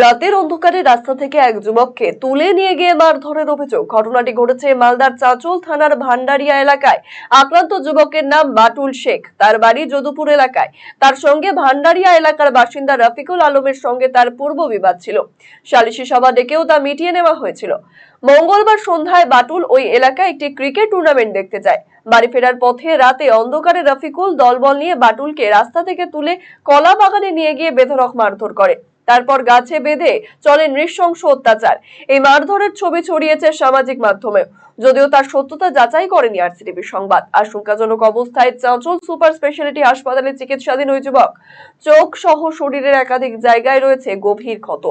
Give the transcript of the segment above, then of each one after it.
রাতের অন্ধকারে রাস্তা থেকে এক যুবককে তুলে নিয়ে গিয়ে মারধরের অভিযোগ। ঘটনাটি ঘটেছে মালদার চাঁচল থানার ভান্ডারিয়া এলাকায়। আক্রান্ত যুবকের নাম বাটুল শেখ, তার বাড়ি যদুপুর এলাকায়। তার সঙ্গে ভান্ডারিয়া এলাকার বাসিন্দা রফিকুল আলমের সঙ্গে তার পূর্ব বিবাদ ছিল। সালিশি সভা ডেকেও তা মিটিয়ে নেওয়া হয়েছিল। মঙ্গলবার সন্ধ্যায় বাটুল ওই এলাকায় একটি ক্রিকেট টুর্নামেন্ট দেখতে যায়। বাড়ি ফেরার পথে রাতে অন্ধকারে রফিকুল দলবল নিয়ে বাটুলকে রাস্তা থেকে তুলে কলা বাগানে নিয়ে গিয়ে বেধড়ক মারধর করে। তারপর গাছে বেঁধে চলে নৃশংস অত্যাচার। এই মারধরের ছবি ছড়িয়েছে সামাজিক মাধ্যমে, যদিও তার সত্যতা যাচাই করেনি আরসিটিভি সংবাদ। আশঙ্কাজনক অবস্থায় চাঁচল সুপার স্পেশালিটি হাসপাতালে চিকিৎসাধীন ওই যুবক। চোখ সহ শরীরের একাধিক জায়গায় রয়েছে গভীর ক্ষত।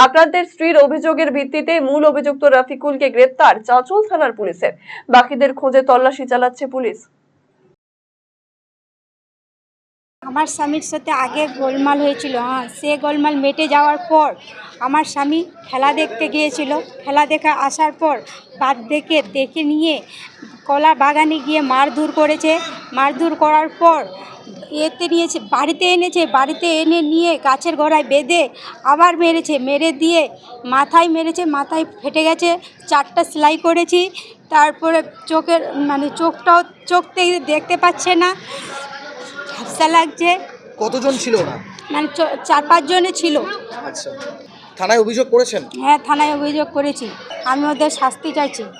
আক্রান্তের স্ত্রীর অভিযোগের ভিত্তিতে মূল অভিযুক্ত রফিকুলকে গ্রেপ্তার চাঁচল থানার পুলিশের। বাকিদের খোঁজে তল্লাশি চালাচ্ছে পুলিশ। আমার স্বামীর সাথে আগে গোলমাল হয়েছিল, সে গোলমাল মেটে যাওয়ার পর আমার স্বামী খেলা দেখতে গিয়েছিল। খেলা দেখে আসার পর বাদ দেখে নিয়ে কলা বাগানে গিয়ে মারধর করেছে। মারধর করার পর বাড়িতে এনে নিয়ে গাছের গোড়ায় বেঁধে আবার মেরেছে। মেরে দিয়ে মাথায় মেরেছে, মাথায় ফেটে গেছে। 4টা সেলাই করেছি। তারপরে চোখ থেকে দেখতে পাচ্ছে না, ঝাপসা লাগছে। কতজন ছিল ওরা? 4-5 জনে ছিল। আচ্ছা, থানায় অভিযোগ করেছেন? হ্যাঁ, থানায় অভিযোগ করেছি। আমি ওদের শাস্তি চাইছি।